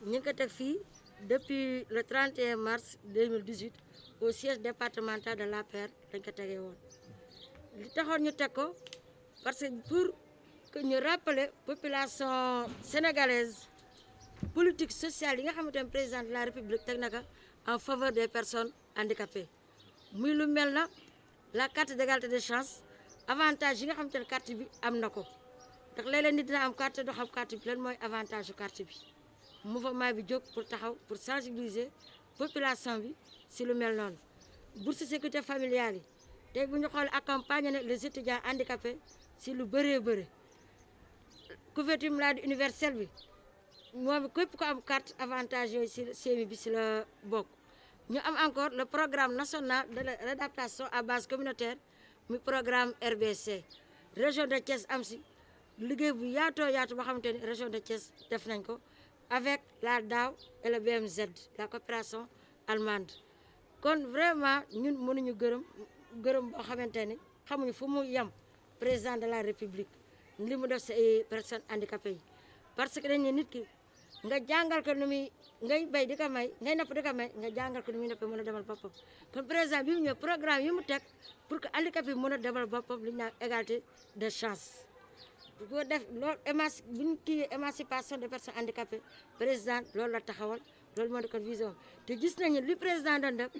ñu ngi ko teg fii depuis le 31 mars 2018 au siège départemental de l'APR dañ ko tegee woon li taxoon ñu teg ko parce que pour que ñu rappeler population sénégalaise politique sociale yi nga xamante ne président de la république teg na ko en faveur des personnes handicapées muy lu mel na la carte d'égalité des chances avantage yi nga xamante ne carte bi am na ko ndax léeg-léeg nit dina am carte doo xam carte bi lan mooy avantage yu carte bi mouvement bi jóg pour taxaw pour sensibiliser population bi si lu mel noonu bourse sécurité familiale yi tey bu ñu xool accompagner ne les étudiants handicapés si lu bëree bëri couverture maladie universelle bi moom képp ko am carte avantage yooyu si CMU bi si la bokk ñu am encore le programme national de l'adaptation à base communautaire muy programme RBC région de Thiès am si liggéey bu yaatoo yaatu boo xamante ni région de Thiès def nañ ko avec la DAO et le BMZ la coopération allemande kon vraiment ñun mënuñu gërëm boo xamante ni xamuñu fu mu yem président de la république li mu def si ay personnes handicapées yi parce que dañu nit ki nga jàngal ko nu muy ngay bay di ko may ngay napp di ko may nga jàngal ko nu muy napp mën a demal boppam kon président bi mu ñëw programme yi mu teg pour que handicapé yi mën a demal boppam li ñu naan égalité de chance bu ko def loolu bu ñu kii émancipation des personnes handicapées président loolu la taxawal loolu moo nekkoon vision te gis nañu li président doon def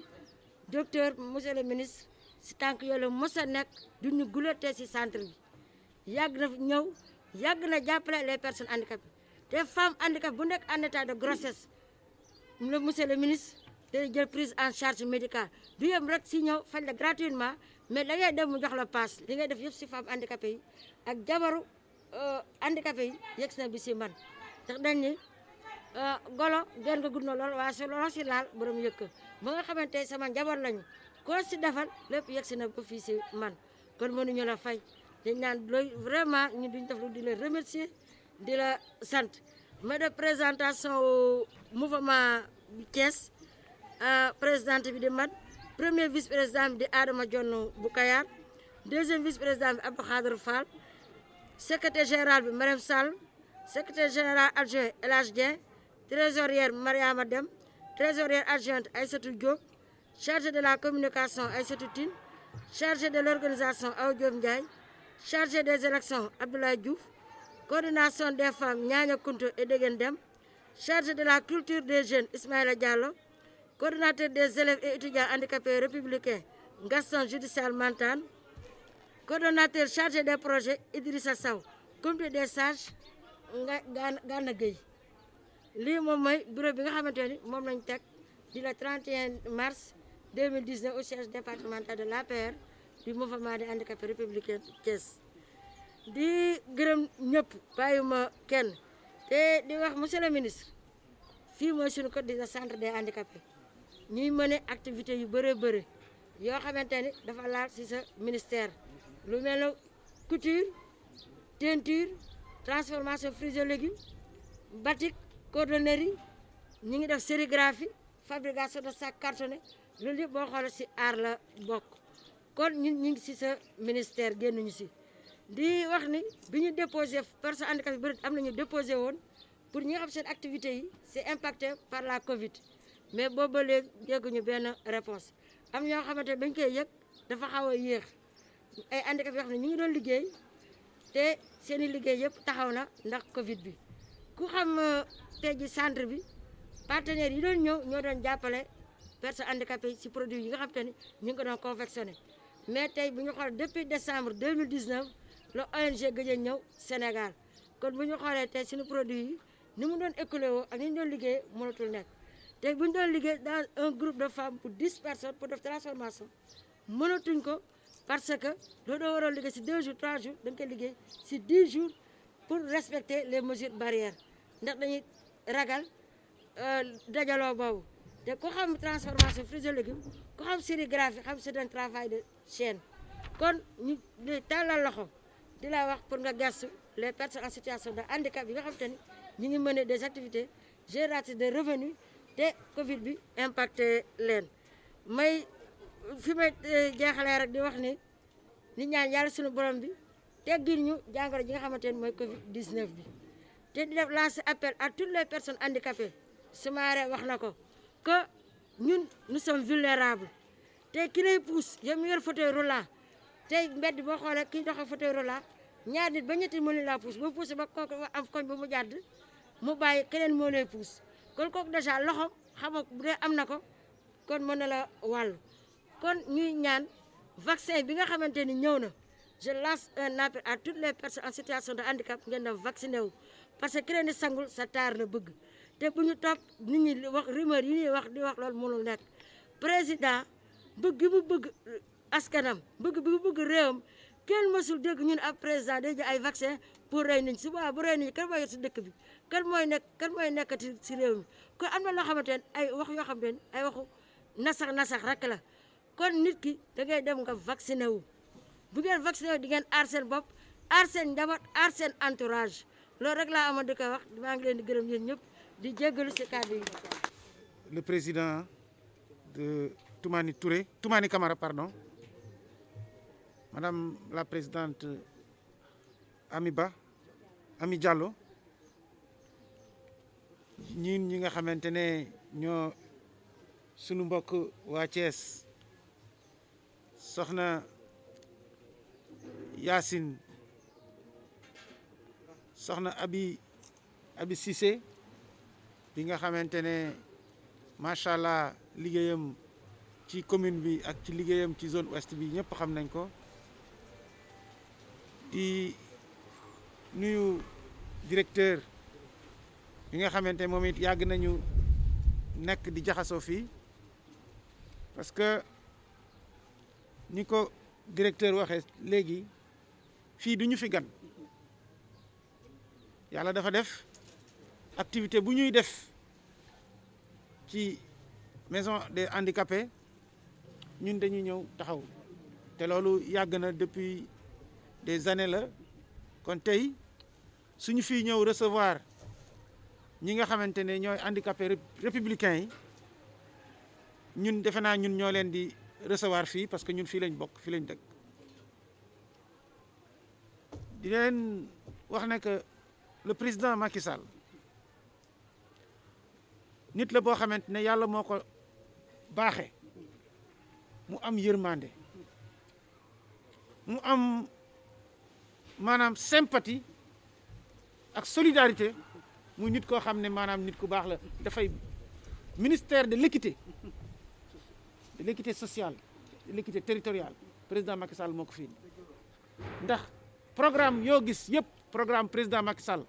docteur monsieur le ministre si tànk yooyu la mos a nekk du ñu gulatee si centre bi yàgg na ñëw yàgg na jàppale les personnes handicapées te femme handicapée bu nekk en état de grossesse le monsieur le ministre day jël prise en charge médicale du yem rek si ñëw faj la gratuitement mais da ngay dem mu jox la passe li ngay def yëpp si femme handicapée yi ak jabaru handicapé yi yegg si na bi si man ndax dañ ni golo gën nga gudd na lool waaye si lool si laal borom yëkk ba nga xamante sama njaboot lañu koo si defal lépp yegg si na ba fii si man kon mënuñu la fay dañ naan looy vraiment ñu duñ def lu di la remercier di la sant mais de présentation au mouvement bi Thiès présidente bi di man premier vice président bi di Adama Dione bu Kayar deuxième vice président bi Abdou Khadre Fall secrétaire général bi Marème Sall secrétaire général adjoint El Hadj Dieng trésorière Mariama Dem trésorière adjointe Aïssatou Diop chargé de la communication Aïssatou Tine chargé de l'organisation Aw Diop Ndiaye chargé des élections Abdoulaye Diouf coordination des femmes Niania Kounto et Degen Dem chargé de la culture des jeunes Ismaïla Diallo coordinateur des élèves et étudiants handicapés républicains Gaston Judicial Mantane coordonnateur chargé des projets Idrissa Sow comité des sages Gana Gueye lii moom mooy bureau bi nga xamante ni moom lañ teg di le 31 mars 2019 au siège départemental de l'APR du mouvement des handicapés républicains Thiès di gërëm ñëpp bàyyuma kenn te di wax monsieur le ministre fii mooy suñu code de centre des handicapés ñuy mëne activité yu bëree bëri yoo xamante ni dafa laal ci sa ministère lu mel ne couture teinture transformation fruits et légumes batik cordonnerie ñi ngi def sérigraphie fabrication de sacs cartonnés loolu yëpp boo xoolee ci aar la bokk kon ñun ñu ngi ci sa ministère génnuñu ci di wax ni bi ñu déposé personnes handicapées bëri am nañu déposé woon pour ñi nga xam seen activités yi c'est impacté par la Covid mais boobu ba léegi yegguñu benn réponse am ñoo xamante ne bañ koy yëg dafa xaw a yéex ay handicapés yoo xam ne ñu ngi doon liggéey te seen i liggéey yëpp taxaw na ndax Covid bi ku xam tey ji centre bi partenaires yi doon ñëw ñoo doon jàppale personnes handicapées yi si produit yi nga xam te ni ñu ngi ko doon confectionné mais tey bu ñu xool depuis décembre 2019 la ONG gëj a ñëw Sénégal kon bu ñu xoolee tey suñu produit yi ni mu doon écoulé woo ak ni ñu doon liggéey mënatul nekk tey bu ñu doon liggéey dans un groupe de femmes pour 10 personnes pour def transformation mënatuñ ko parce que loolu doo waroon liggéey si 2 jours 3 jours dañ koy liggéey si 10 jours pour respecter les mesures barrières ndax dañuy ragal dajaloo boobu te ku xam transformation fruits et légumes ku xam sérigraphie xam c'est un travail de chaîne kon ñu tàllal loxo di la wax pour nga gëstu les personnes en situation de handicap yi nga xam te ni ñu ngi mener des activités génératrices de revenus te Covid bi impacté leen may fi may jeexalee rek di wax ni ñaan yàlla suñu borom bi teggil ñu jàngoro ji nga xamante ni mooy Covid 19 bi te di def lancer appel à toutes les personnes handicapées Soumaré wax na ko que ñun nous sommes vulnérables te ki lay pousse yow mi yor fauteuil roulant tey mbedd boo xoolee kii doxee fauteuil roulant ñaar nit ba ñetti mënu laa pousse boo poussé ba kooku am koñ ba mu jàdd mu bàyyi keneen moo lay pousse kon kooku dèjà loxo xam nga bu dee am na ko kon mën na la wàllu kon ñuy ñaan vaccin bi nga xamante ni ñëw na je lance un appel à toutes les personnes en situation de handicap ngeen na vacciné wu parce que keneen di sangul sa taar la bëgg te bu ñu topp nit ñi wax rumeur yi ñuy wax di wax loolu mënul nekk président bëgg bi mu bëgg askanam bëgg bi mu bëgg réewam kenn mësul dégg ñun ab président day jël ay vaccin pour rey nit ñi suba bu rey nit ñi kan mooy yor si dëkk bi kan mooy nekkati si réew mi kon am na loo xamante ne ay wax yoo xamante ne ay waxu nasax rek la kon nit ki da ngay dem nga vacciné wu bu ngeen vacciné wu di ngeen aar seen bopp aar seen njaboot aar seen entourage loolu rek laa amoon di ko wax maa ngi leen di gërëm yéen ñëpp di jéggalu si kàddu yi. Le président de Toumani Camara, pardon, Madame la présidente Ami Diallo, ñi nga xamante ne ñoo sunu mbokk waa Thiès soxna Yacine soxna Abi Cissé bi nga xamante ne macha allah liggéeyam ci commune bi ak ci liggéeyam ci zone ouest bi ñëpp xam nañ ko di nuyu directeur bi nga xamante moom it yàgg nañu nekk di jaxasoo fii parce que ni ko directeur waxee léegi fii du ñu fi gan yàlla dafa def activité bu ñuy def ci maison des handicapés ñun dañuy ñëw taxaw te loolu yàgg na depuis des années la kon tey suñu fii ñëw recevoir ñi nga xamante ne ñooy handicapés républicains yi ñun defe naa ñun ñoo leen di recevoir fii parce que ñun fii lañ bokk fii lañ dëkk di leen wax ne que le président Macky Sall nit la boo xamante ne yàlla moo ko baaxe mu am yërmande mu am maanaam sympathie ak solidarité mu nit koo xam ne maanaam nit ku baax la dafay ministère de l'équité sociale de l'équité territoriale président Macky Sall moo ko fii ndax programme yoo gis yëpp programme président Macky Sall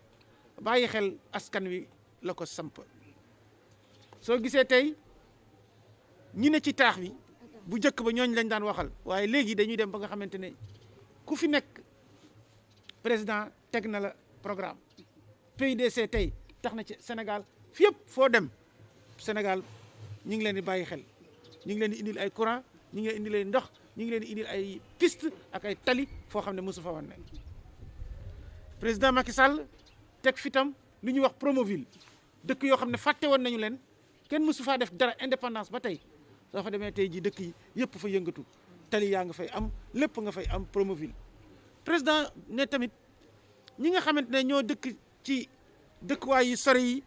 bàyyi xel askan wi la ko samp soo gisee tey ñi ne ci taax wi bu njëkk ba ñooñ lañ daan waxal waaye léegi dañuy dem ba nga xamante ne ku fi nekk président teg na la programme PUDC tey tax na ci Sénégal fi yëpp foo dem Sénégal ñu ngi leen di bàyyi xel ñu ngi leen di indil ay courant ñu ngi leen indil ay ndox ñu ngi leen di indil ay piste ak ay tali foo xam ne mosu fa woon nekk président Macky Sall teg fitam lu ñuy wax Promoville dëkk yoo xam ne fàtte woon nañu leen kenn mosu faa def dara indépendance ba tey soo fa demee tey ji dëkk yi yëpp fa yëngatu tali yaa nga fay am lépp nga fay am Promoville président ne tamit ñi nga xamante ne ñoo dëkk ci dëkkuwaay yu sori yi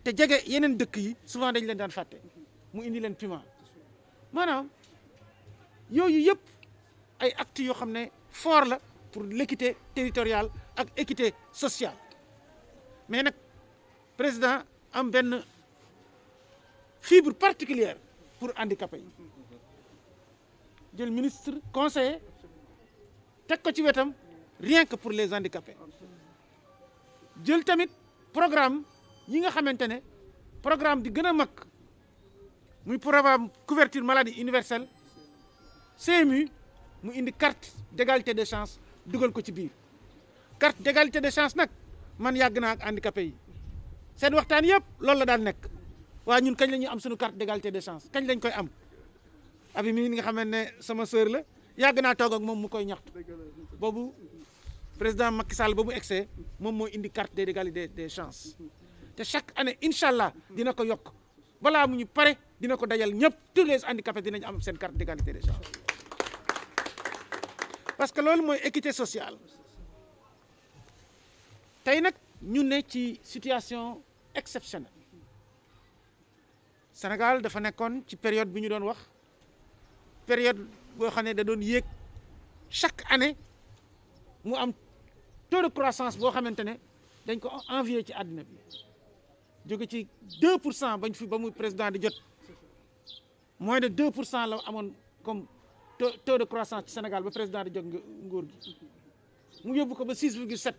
te jege yeneen dëkk yi souvent dañ leen daan fàtte mu indi leen piment maanaam yooyu yëpp ay actes yoo xam ne fort la pour l'équité territoriale ak équité sociale mais nag président am benn fibre particulière pour handicapés yi jël ministre conseiller teg ko ci wetam rien que pour les handicapés jël tamit programme yi nga xamante ne programme bi gën a mag muy programme couverture maladie universelle CMU mu indi carte d'égalité des chances dugal ko ci biir carte d'égalité des chances nag man yàgg naa ak handicapés yi seen waxtaan yëpp loolu la daan nekk waa ñun kañ la ñuy am suñu carte d'égalité des chances kañ lañ koy am abi mi nga xamante ne sama sœur la yàgg naa toog ak moom mu koy ñaxtu boobu président Macky Sall ba mu egsee moom moo indi carte d'égalité des chances te chaque année incha allah dina ko yokk balaa mu ñu pare dina ko dajal ñëpp tous les handicapés dinañ am seen carte d'égalité des chances parce que loolu mooy équité sociale tey nag ñu ne ci situation exceptionnelle Sénégal dafa nekkoon ci période bi ñu doon wax période boo xam ne da doon yéeg chaque année mu am taux de croissance boo xamante ne dañ ko envier ci àddina bi jóge ci 2% bañ fi ba muy président di jot moins de 2% la amoon comme taux de croissance ci Sénégal ba président di jot nguur gi mu yóbbu ko ba 6,7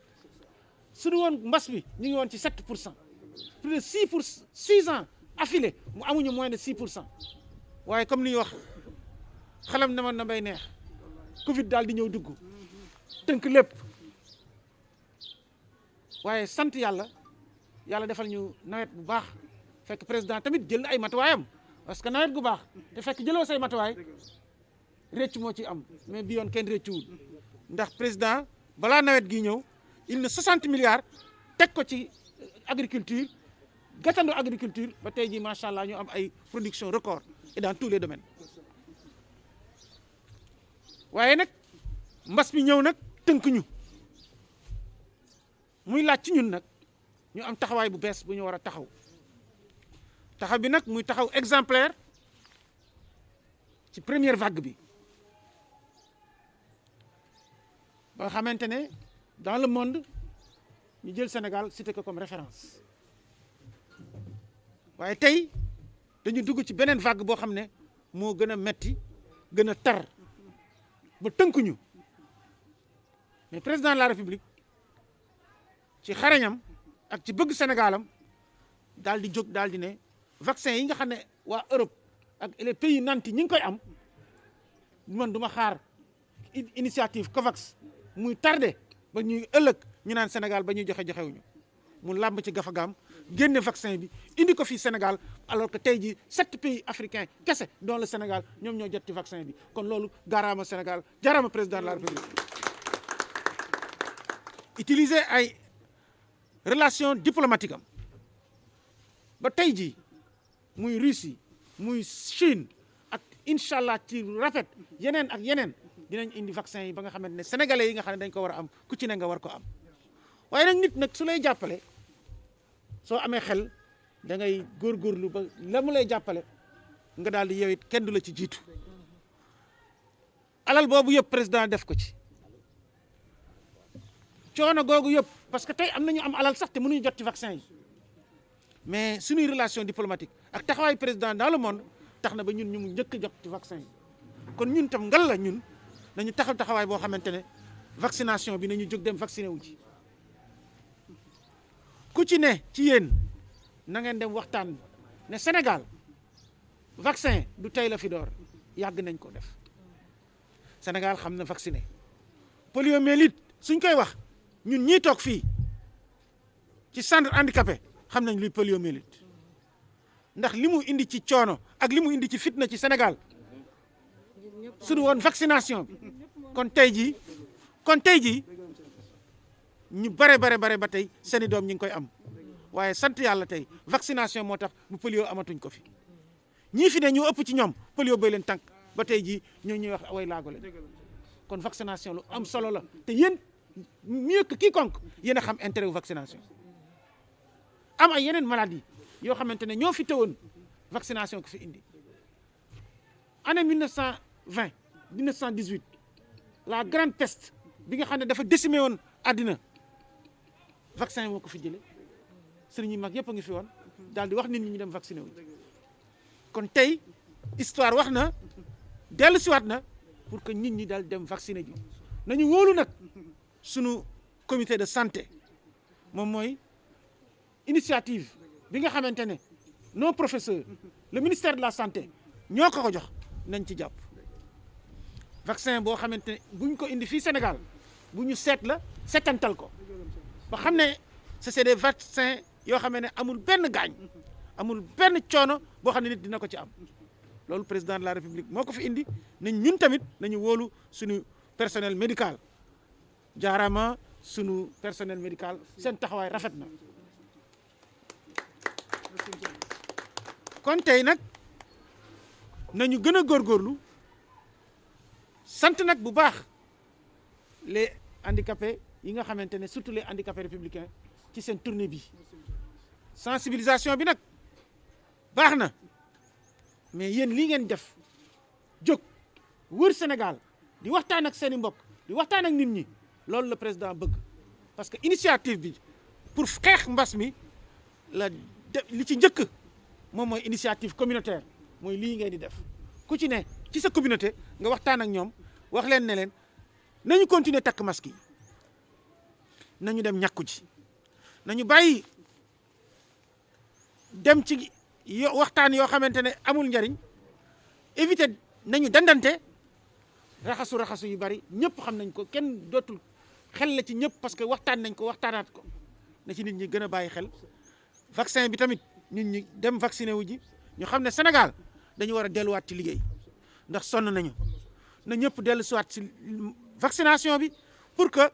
su du woon mbas bi ñu ngi woon ci 7% plus de 6 ans affilé mu amuñu moins de 6% waaye comme li ñuy wax xalam na man na bay neex Covid daal di ñëw dugg tënk lépp waaye sant yàlla defal ñu nawet bu baax fekk président tamit jël na ay matuwaayam parce que nawet gu baax te fekk jëloo say matuwaay réccu moo ci am mais bi yoon kenn réccuwul ndax président balaa nawet gi ñëw il ne 60 milliards teg ko ci agriculture gàttandu agriculture ba tey jii macha allah ñu am ay production record et dans tous les domaines waaye nag mbas mi ñëw nag tënk ñu muy laaj ci ñun nag ñu am taxawaay bu bees bu ñu war a taxaw bi nag muy taxaw exemplaire ci première vague bi ba xamante ne dans le monde ñu jël Sénégal cité ko comme référence waaye tey dañu dugg ci beneen vague boo xam ne moo gën a metti gën a tar ba tënkuñu mais président de la République ci xarañam ak ci bëgg Sénégalam daal di jóg daal di ne vaccin yi nga xam ne waa Europe ak les pays nanti ñi ngi koy am man du ma xaar initiative COVAX muy tardé ba ñuy ëllëg ñu naan Sénégal ba ñuy joxewuñu mu làmb ci gafagaam génne vaccin bi indi ko fii Sénégal alors que tey jii 7 pays africains kese dont le Sénégal ñoom ñoo jot ci vaccin bi kon loolu gaaraama Sénégal jaaraama président de la République utiliser ay relation diplomatique am ba tey jii muy Russie muy Chine ak incha allah ci rafet yeneen ak yeneen dinañ indi vaccin yi ba nga xamante ne sénégalais yi nga xam ne dañ ko war a am ku ci ne nga war ko am waaye nag nit nag su lay jàppale soo amee xel da ngay góorgóorlu ba la mu lay jàppale nga daal di yow it kenn du la ci jiitu alal boobu yëpp président def ko ci coono googu yëpp parce que tey am nañu am alal sax te mënuñu jot ci vaccin yi mais suñuy relation diplomatique ak taxawaayu président dans le monde tax na ba ñun ñu mu njëkk a jot ci vaccin yi kon ñun tam ngal la ñun nañu taxawaay boo xamante ne vaccination bi nañu jóg dem vacciné wu ci ku ci ne ci yéen na ngeen dem waxtaan ne Sénégal vaccin du tey la fi door yàgg nañ ko def Sénégal xam na vacciné poliomyélite suñ koy wax ñun ñii toog fii ci centre handicapé xam nañ luy poliomyélite ndax li mu indi ci coono ak li mu indi ci fitna ci Sénégal su du woon vaccination bi kon tey jii ñu bare ba tey seeni doom ñi ngi koy am waaye sant yàlla tey vaccination moo tax bu polio amatuñ ko fi ñii fi ne ñu ëpp ci ñoom polio bay leen tànk ba tey jii ñoo ñuy wax way laago leen kon vaccination lu am solo la te yéen mieux que quiconque yéen a xam intérêt wu vaccination am ay yeneen maladie yoo xamante ne ñoo fi teewoon vaccination ko fi indi année 1920 1918 la grande peste bi nga xam ne dafa décimé woon àddina vaccin moo ko fi jële sëriñ yi mag yëpp a ngi fi woon daal di wax nit ñi ñu dem vacciné wu kon tey histoire wax na dellu siwaat na pour que nit ñi daal dem vacciné ji nañu wóolu nag sunu comité de santé moom mooy initiative bi nga xamante ne nos professeurs le ministère de la santé ñoo ko jox nañ ci jàpp vaccin boo xamante ne buñ ko indi fii Sénégal bu ñu seet la seetantal ko ba xam ne c'est des vaccins yoo xam ne amul benn gaañ amul benn coono boo xam ne nit dina ko ci am loolu président de la république moo ko fi indi nañ ñun tamit nañu wóolu suñu personnel médical jaaraama suñu personnel médical seen taxawaay rafet na. kon tey nag nañu gën a góorgóorlu sant nag bu baax les handicapés yi nga xamante ne surtout les handicapés républicains ci seen tournée bi sensibilisation bi nag baax na mais yéen lii ngeen def jóg wër Sénégal di waxtaan ak seeni mbokk di waxtaan ak nit ñi loolu la président bëgg parce que initiative bi pour xeex mbas mi la li ci njëkk moom mooy initiative communautaire mooy lii ngeen di def ku ci ne ci sa communauté nga waxtaan ak ñoom wax leen ne leen nañu continuer takk masque yi nañu dem ñàkku ji nañu bàyyi dem ci waxtaan yoo xamante ne amul njariñ éviter nañu dandante raxasu yu bari ñëpp xam nañ ko kenn dootul xel la ci ñëpp parce que waxtaan nañ ko waxtaanaat ko na ci nit ñi gën a bàyyi xel vaccin bi tamit nit ñi dem vacciné wu ji ñu xam ne Sénégal dañu war a delluwaat ci liggéey ndax sonn nañu na ñëpp dellu siwaat ci vaccination bi pour que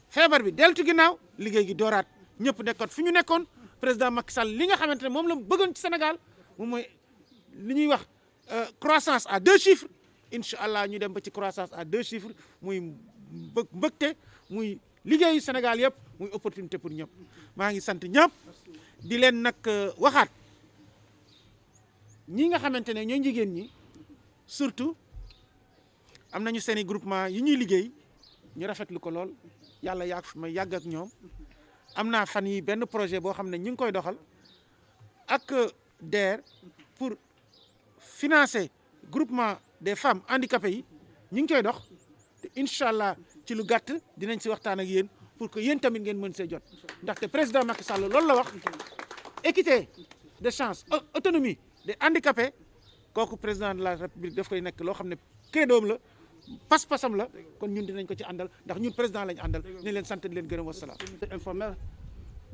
feebar bi dellu ci ginnaaw liggéey gi dooraat ñëpp nekkoon fi ñu nekkoon président Macky Sall li nga xamante ne moom la bëggoon ci Sénégal moom mooy li ñuy wax croissance à 2 chiffres incha allah ñu dem ba ci croissance à 2 chiffres muy mbëgte muy liggéeyu Sénégal yëpp muy opportunité pour ñëpp maa ngi sant ñëpp di leen nag waxaat ñi nga xamante ne ñooy jigéen ñi surtout am nañu seen i groupement yi ñuy liggéey ñu rafetlu ko lool yàlla yàgg ak ñoom am naa fan yi benn projet boo xam ne ñu ngi koy doxal ak DER pour financer groupement des femmes handicapées yi ñu ngi koy dox te incha allah ci lu gàtt dinañ si waxtaan ak yéen pour que yéen tamit ngeen mën see jot ndaxte président Macky Sall loolu la wax équité de chance autonomie des handicapés kooku président de la république daf koy nekk loo xam ne kéedoom la pas-pasam la kon ñun dinañ ko ci àndal ndax ñun président lañu àndal ni leen sant di leen gërëm wasalaam. informel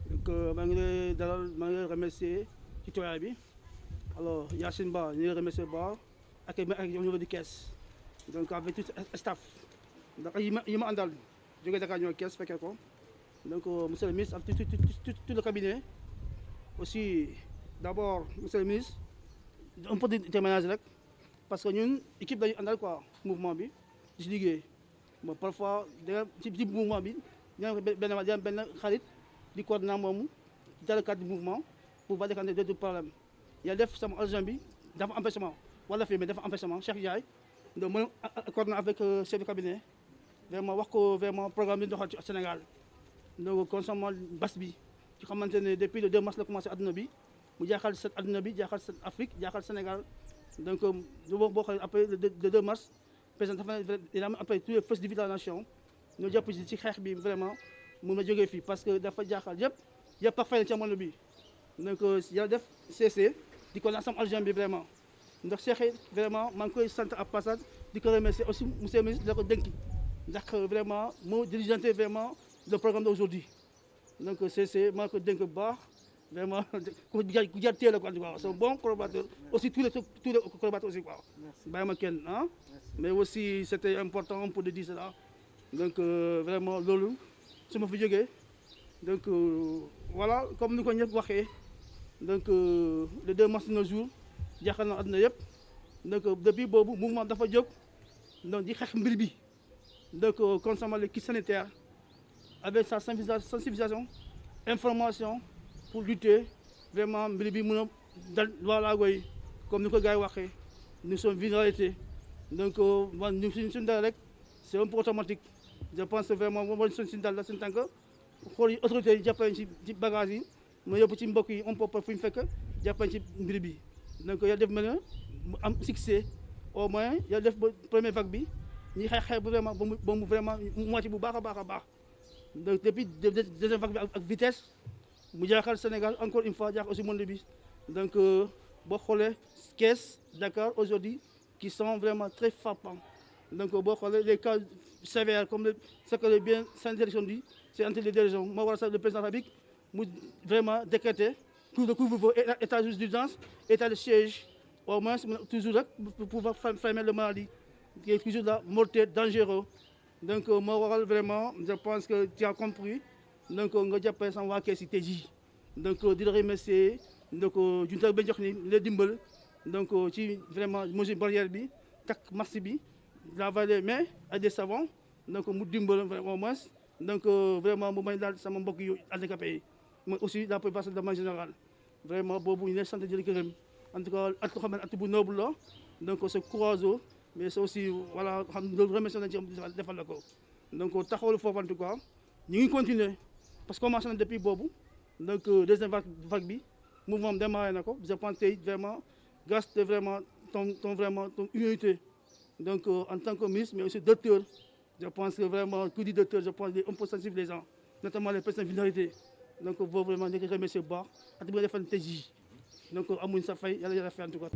donc maa ngi lay dalal maa ngi lay remercier ci tooyaay bi alors Yacine Ba ñu ngi lay remercier Ba ak au niveau du Kees donc avec tout staff ndax yi ma àndal jógee Dakar ñoo Kees fekkee ko donc monsieur le ministre ak tout le cabinet aussi d'abord monsieur le ministre un peu de témoignage rek parce que ñun équipe dañu àndal quoi mouvement bi di si liggéey bon parfois da ci mouvement bi dina benn xarit di coordonner moomu dans le cadre du mouvement pour ba décanter de problème yàlla def sama agent bi dafa empêchement wala fii mais dafa empêchement Cheikh Ndiaye donc mën a coordonner avec chef de cabinet vraiment wax ko vraiment programme bi doxal ci Sénégal donc concernant bas bi ci xamante ne depuis le 2 mars la commencé adduna bi mu jaaxal seen adduna bi jaaxal seen Afrique jaaxal Sénégal donc boo xoolee après le 2 mars président dafa dina am après tous les forces de la nation ñoo jàpp ci xeex bi vraiment mun na jógee fii parce que dafa jaaxal yëpp parfait ci amoon bi donc yàlla def CC di ko ensemble agent bi vraiment ndax Cheikh vraiment maa ngi koy sant à passage di ko remercier aussi monsieur le ministre da ko dénki ndax vraiment moo dirigeanté vraiment le programme d'aujourd'hui donc CC maa ngi ko dénk bu baax vraiment ku jar teel a quoi c'est un bon collaborateur aussi tous les collaborateurs aussi quoi bàyyi ma kenn ah mais aussi c'était important pour de dire cela donc vraiment loolu su ma fi jógee donc voilà comme ni ko ñëpp waxee donc le 2 mars nos jours jaaxal na àdduna yëpp donc depuis boobu mouvement dafa jóg donc di xeex mbir bi donc concernant le kit sanitaire avec sa sensibilisation information pour lutter vraiment mbir bi mën a dal voilà gooy comme ni ko gars yi waxee nous sommes vulnérabilité donc man ñu suñu dal rek c'est un peu automatique je pense vraiment moom mooy suñu dal la suñu tànk xool yi autorités yi jàppale ci bagage yi ma yóbbu ci mbokk yi on peut fu ñu fekk jàppale ci mbir bi donc yàlla def mel na mu am succès au moins yàlla def ba première vague bi ñuy xeex vraiment ba mu vraiment moitié bu baax a baax a baax donc depuis deuxième vague bi ak vitesse mu jaaxal Sénégal encore une fois jaaxal aussi monde bi donc boo xoolee Kees Dakar aujourd'hui qui sont vraiment très frappants donc boo xoolee les cas sévères comme ce que le bien sans direction dit c'est entre les dirigeants moo waral sax le président de la République mu vraiment décrété couvre-feu état d'urgence état de siège au moins toujours rek pour pouvoir fermer le maladie qui est toujours là mortel dangereux donc moo waral vraiment je pense que tu as compris donc nga jàppale sama waa kees yi tey jii donc di la remercier donc junta ba jox ni la dimbal donc ci vraiment mesure barrière bi takk masque bi laver les mains ak des savons donc mu dimbal vraiment au moins donc vraiment mu may daal sama mbokk yu handicapé yi mais aussi la population de manière générale vraiment boobu ñu ne sant di la gërëm en tout cas at ko xam ne at bu noble la donc c'est courageux mais c'est aussi voilà xam loolu remercié nañ ci defal la ko donc taxawal foofu en tout cas ñu ngi continuer parce que commencé na depuis boobu donc deuxième vague bi mouvement démarré na ko je pense tey vraiment grâce de vraiment ton unité donc en tant que ministre mais aussi docteur je pense que vraiment ku di docteur je pense on peut sensibiliser les gens notamment les personnes vulnérabilités donc boobu vraiment ñu ngi remercier bu baax at bi nga defal tey jii donc amuñ sa fay yàlla yàlla fay en tout cas